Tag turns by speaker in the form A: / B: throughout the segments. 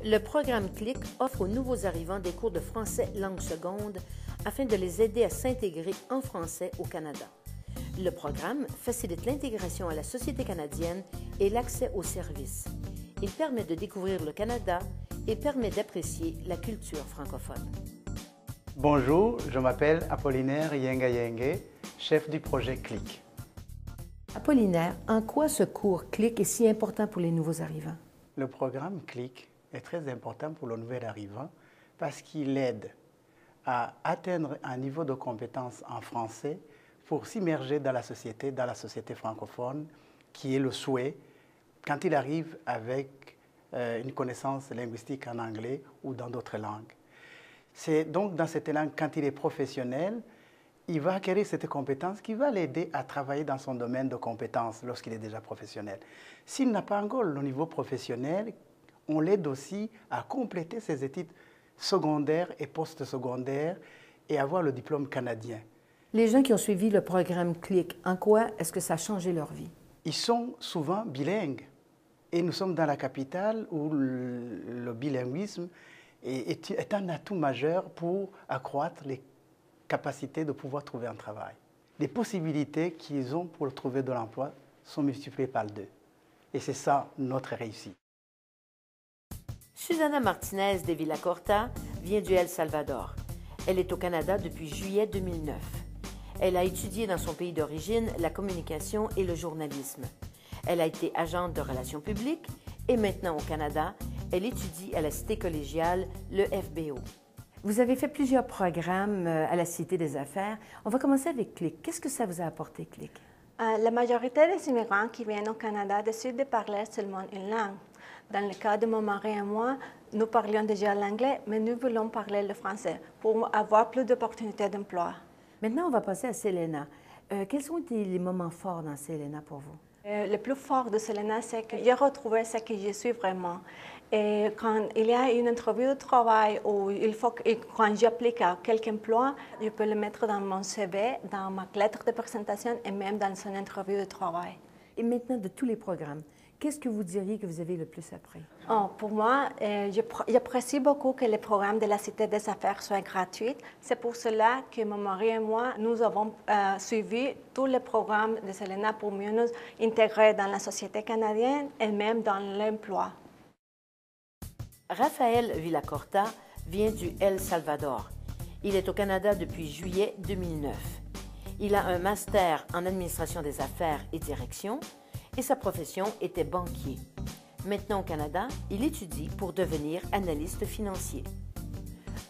A: Le programme CLIC offre aux nouveaux arrivants des cours de français langue seconde afin de les aider à s'intégrer en français au Canada. Le programme facilite l'intégration à la société canadienne et l'accès aux services. Il permet de découvrir le Canada et permet d'apprécier la culture francophone.
B: Bonjour, je m'appelle Apollinaire Yenga Yengue, chef du projet CLIC.
A: Apollinaire, en quoi ce cours CLIC est si important pour les nouveaux arrivants?
B: Le programme CLIC est très important pour le nouvel arrivant parce qu'il aide à atteindre un niveau de compétence en français pour s'immerger dans la société francophone, qui est le souhait quand il arrive avec une connaissance linguistique en anglais ou dans d'autres langues. C'est donc dans cette langue, quand il est professionnel, il va acquérir cette compétence qui va l'aider à travailler dans son domaine de compétences lorsqu'il est déjà professionnel. S'il n'a pas encore le niveau professionnel, on l'aide aussi à compléter ses études secondaires et post-secondaires et avoir le diplôme canadien.
A: Les gens qui ont suivi le programme CLIC, en quoi est-ce que ça a changé leur vie?
B: Ils sont souvent bilingues. Et nous sommes dans la capitale où le bilinguisme est un atout majeur pour accroître les capacités de pouvoir trouver un travail. Les possibilités qu'ils ont pour trouver de l'emploi sont multipliées par 2. Et c'est ça notre réussite.
A: Susana Martinez de Villacorta vient du El Salvador. Elle est au Canada depuis juillet 2009. Elle a étudié dans son pays d'origine la communication et le journalisme. Elle a été agente de relations publiques et maintenant au Canada, elle étudie à la Cité collégiale, le FBO. Vous avez fait plusieurs programmes à la Cité des affaires. On va commencer avec CLIC. Qu'est-ce que ça vous a apporté, CLIC?
C: La majorité des immigrants qui viennent au Canada décident de parler seulement une langue. Dans le cas de mon mari et moi, nous parlions déjà l'anglais, mais nous voulons parler le français pour avoir plus d'opportunités d'emploi.
A: Maintenant, on va passer à Selena. Quels sont les moments forts dans Selena pour vous?
C: Le plus fort de Selena, c'est que j'ai retrouvé ce que je suis vraiment. Et quand il y a une interview de travail ou quand j'applique à quelque emploi, je peux le mettre dans mon CV, dans ma lettre de présentation et même dans son interview de travail.
A: Et maintenant, de tous les programmes, qu'est-ce que vous diriez que vous avez le plus appris?
C: Pour moi, j'apprécie beaucoup que les programmes de la Cité des affaires soient gratuits. C'est pour cela que mon mari et moi, nous avons suivi tous les programmes de Selena pour mieux nous intégrer dans la société canadienne et même dans l'emploi.
A: Rafael Villacorta vient du El Salvador. Il est au Canada depuis juillet 2009. Il a un master en administration des affaires et direction et sa profession était banquier. Maintenant au Canada, il étudie pour devenir analyste financier.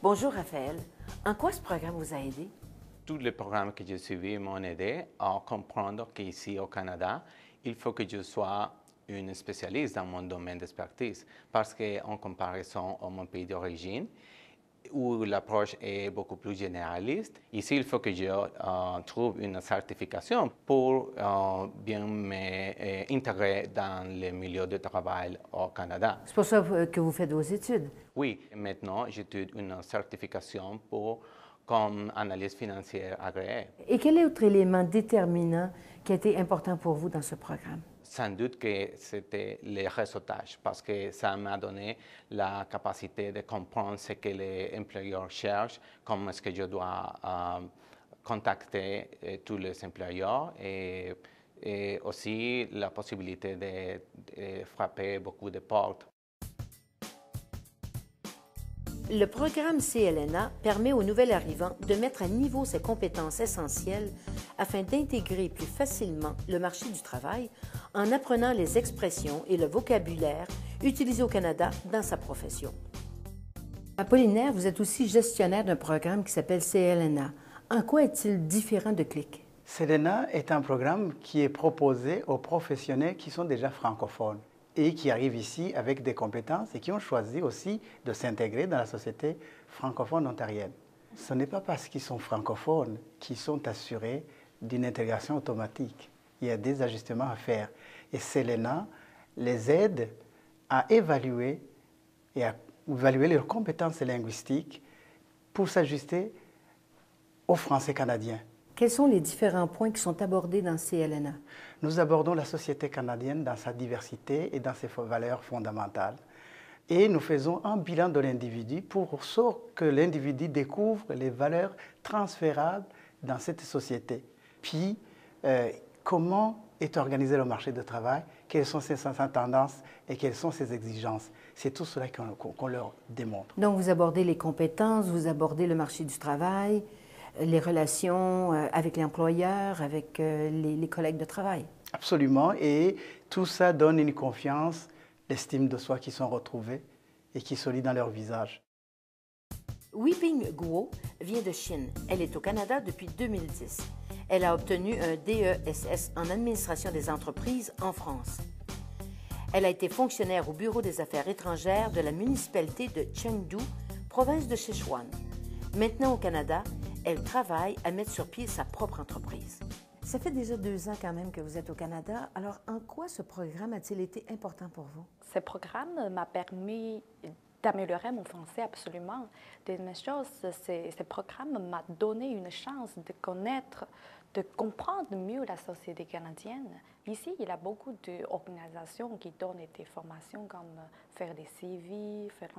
A: Bonjour Raphaël, en quoi ce programme vous a aidé?
D: Tous les programmes que j'ai suivis m'ont aidé à comprendre qu'ici au Canada, il faut que je sois une spécialiste dans mon domaine d'expertise parce qu'en comparaison à mon pays d'origine, où l'approche est beaucoup plus généraliste, ici il faut que je trouve une certification pour bien m'intégrer dans le milieu de travail au Canada.
A: C'est pour ça que vous faites vos études?
D: Oui, maintenant j'étudie une certification comme analyste financière agréée.
A: Et quel est l'autre élément déterminant qui a été important pour vous dans ce programme?
D: Sans doute que c'était le réseautage, parce que ça m'a donné la capacité de comprendre ce que les employeurs cherchent, comment est-ce que je dois contacter tous les employeurs et aussi la possibilité de frapper beaucoup de portes.
A: Le programme CLNA permet aux nouvel arrivants de mettre à niveau ses compétences essentielles afin d'intégrer plus facilement le marché du travail en apprenant les expressions et le vocabulaire utilisés au Canada dans sa profession. Apollinaire, vous êtes aussi gestionnaire d'un programme qui s'appelle CLNA. En quoi est-il différent de CLIC?
B: Selena est un programme qui est proposé aux professionnels qui sont déjà francophones et qui arrivent ici avec des compétences et qui ont choisi aussi de s'intégrer dans la société francophone ontarienne. Ce n'est pas parce qu'ils sont francophones qu'ils sont assurés d'une intégration automatique. Il y a des ajustements à faire. Et Selena les aide à évaluer leurs compétences linguistiques pour s'ajuster aux Français canadiens.
A: Quels sont les différents points qui sont abordés dans CLNA?
B: Nous abordons la société canadienne dans sa diversité et dans ses valeurs fondamentales. Et nous faisons un bilan de l'individu pour que l'individu découvre les valeurs transférables dans cette société. Puis, comment est organisé le marché du travail, quelles sont ses tendances et quelles sont ses exigences. C'est tout cela qu'on leur démontre.
A: Donc, vous abordez les compétences, vous abordez le marché du travail, les relations avec l'employeur, avec les collègues de travail.
B: Absolument, et tout ça donne une confiance, l'estime de soi qui sont retrouvées et qui se lit dans leur visage.
A: Weiping Guo vient de Chine. Elle est au Canada depuis 2010. Elle a obtenu un DESS en administration des entreprises en France. Elle a été fonctionnaire au Bureau des affaires étrangères de la municipalité de Chengdu, province de Sichuan. Maintenant au Canada, elle travaille à mettre sur pied sa propre entreprise. Ça fait déjà 2 ans quand même que vous êtes au Canada. Alors, en quoi ce programme a-t-il été important pour vous?
E: Ce programme m'a permis d'améliorer mon français absolument. Deuxième chose, ce programme m'a donné une chance de connaître, de comprendre mieux la société canadienne. Ici, il y a beaucoup d'organisations qui donnent des formations comme faire des CV, faire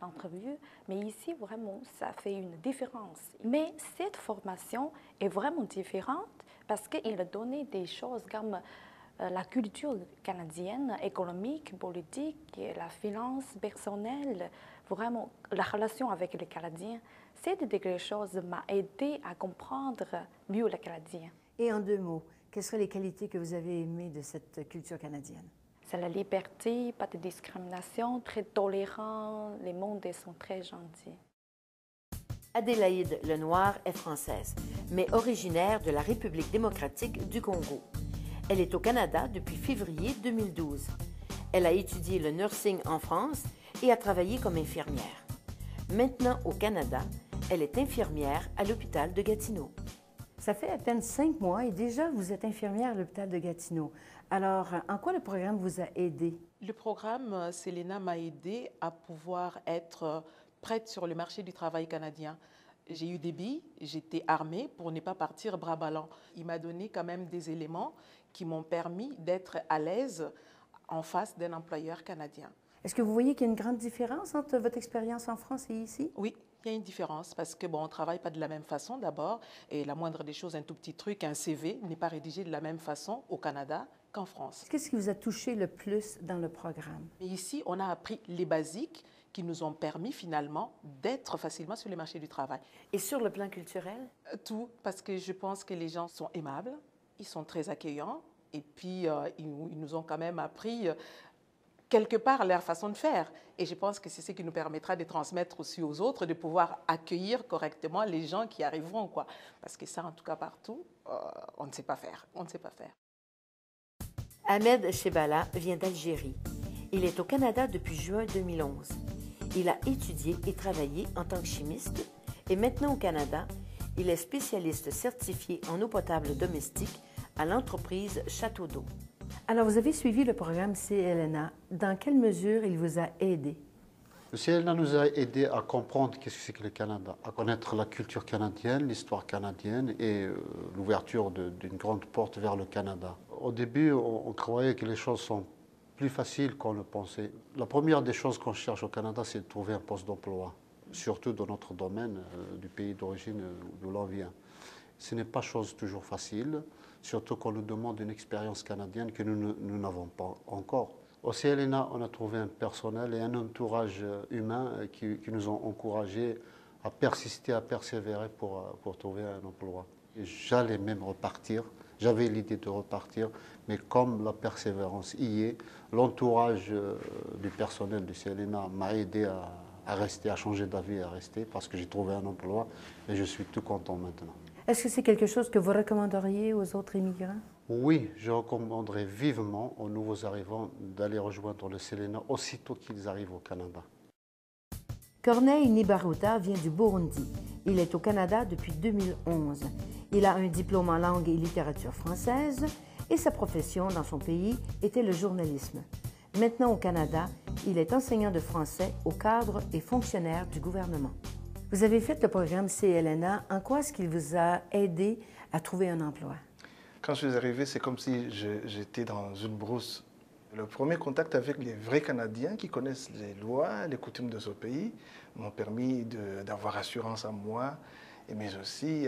E: l'entrevue, mais ici, vraiment, ça fait une différence. Mais cette formation est vraiment différente parce qu'il a donné des choses comme la culture canadienne, économique, politique, la finance personnelle, vraiment la relation avec les Canadiens. Ces choses m'ont aidé à comprendre mieux les Canadiens.
A: Et en 2 mots, quelles seraient les qualités que vous avez aimées de cette culture canadienne?
E: C'est la liberté, pas de discrimination, très tolérant, les mondes sont très gentils.
A: Adélaïde Lenoir est française, mais originaire de la République démocratique du Congo. Elle est au Canada depuis février 2012. Elle a étudié le nursing en France et a travaillé comme infirmière. Maintenant au Canada, elle est infirmière à l'hôpital de Gatineau. Ça fait à peine 5 mois et déjà vous êtes infirmière à l'hôpital de Gatineau. Alors, en quoi le programme vous a aidé?
F: Le programme Selena m'a aidé à pouvoir être prête sur le marché du travail canadien. J'ai eu des billes, j'étais armée pour ne pas partir bras ballants. Il m'a donné quand même des éléments qui m'ont permis d'être à l'aise en face d'un employeur canadien.
A: Est-ce que vous voyez qu'il y a une grande différence entre votre expérience en France et ici?
F: Oui, il y a une différence parce que on ne travaille pas de la même façon d'abord et la moindre des choses, un tout petit truc, un CV n'est pas rédigé de la même façon au Canada qu'en France.
A: Qu'est-ce qui vous a touché le plus dans le programme?
F: Et ici, on a appris les basiques qui nous ont permis finalement d'être facilement sur le marché du travail.
A: Et sur le plan culturel?
F: Tout, parce que je pense que les gens sont aimables, ils sont très accueillants et puis ils nous ont quand même appris quelque part leur façon de faire. Et je pense que c'est ce qui nous permettra de transmettre aussi aux autres, de pouvoir accueillir correctement les gens qui arriveront, quoi. Parce que ça, en tout cas partout, on ne sait pas faire. On ne sait pas faire.
A: Ahmed Chebala vient d'Algérie. Il est au Canada depuis juin 2011. Il a étudié et travaillé en tant que chimiste et maintenant au Canada, il est spécialiste certifié en eau potable domestique à l'entreprise Château d'eau. Alors, vous avez suivi le programme CLNA. Dans quelle mesure il vous a aidé?
G: Le CLNA nous a aidé à comprendre qu'est-ce que c'est que le Canada, à connaître la culture canadienne, l'histoire canadienne et l'ouverture d'une grande porte vers le Canada. Au début, on croyait que les choses sont plus faciles qu'on le pensait. La première des choses qu'on cherche au Canada, c'est de trouver un poste d'emploi, surtout dans notre domaine du pays d'origine d'où l'on vient. Ce n'est pas chose toujours facile, surtout qu'on nous demande une expérience canadienne que nous n'avons pas encore. Au CLNA, on a trouvé un personnel et un entourage humain qui nous ont encouragés à persister, à persévérer pour trouver un emploi. J'allais même repartir, j'avais l'idée de repartir, mais comme la persévérance y est, l'entourage du personnel du CLNA m'a aidé à rester, à changer d'avis, à rester, parce que j'ai trouvé un emploi et je suis tout content maintenant.
A: Est-ce que c'est quelque chose que vous recommanderiez aux autres immigrants?
G: Oui, je recommanderais vivement aux nouveaux arrivants d'aller rejoindre le CLNA aussitôt qu'ils arrivent au Canada.
A: Corneille Nibaruta vient du Burundi. Il est au Canada depuis 2011. Il a un diplôme en langue et littérature française et sa profession dans son pays était le journalisme. Maintenant au Canada, il est enseignant de français au cadre et fonctionnaire du gouvernement. Vous avez fait le programme CLNA. En quoi est-ce qu'il vous a aidé à trouver un emploi?
H: Quand je suis arrivé, c'est comme si j'étais dans une brousse. Le premier contact avec les vrais Canadiens qui connaissent les lois, les coutumes de ce pays m'ont permis d'avoir assurance en moi, mais aussi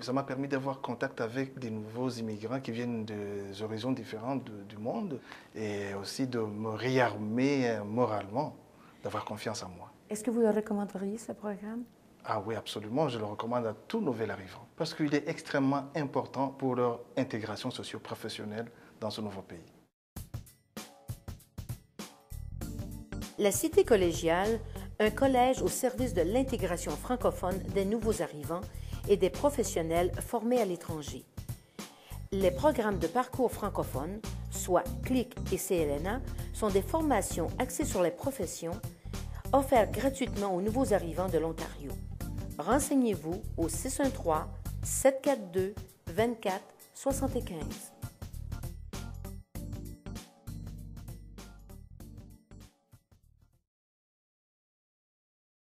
H: ça m'a permis d'avoir contact avec des nouveaux immigrants qui viennent des horizons différents du monde et aussi de me réarmer moralement, d'avoir confiance en moi.
A: Est-ce que vous le recommanderiez, ce programme?
H: Ah oui, absolument, je le recommande à tout nouvel arrivant parce qu'il est extrêmement important pour leur intégration socio-professionnelle dans ce nouveau pays.
A: La Cité collégiale, un collège au service de l'intégration francophone des nouveaux arrivants et des professionnels formés à l'étranger. Les programmes de parcours francophone, soit CLIC et CLNA, sont des formations axées sur les professions, offertes gratuitement aux nouveaux arrivants de l'Ontario. Renseignez-vous au 613-742-2475.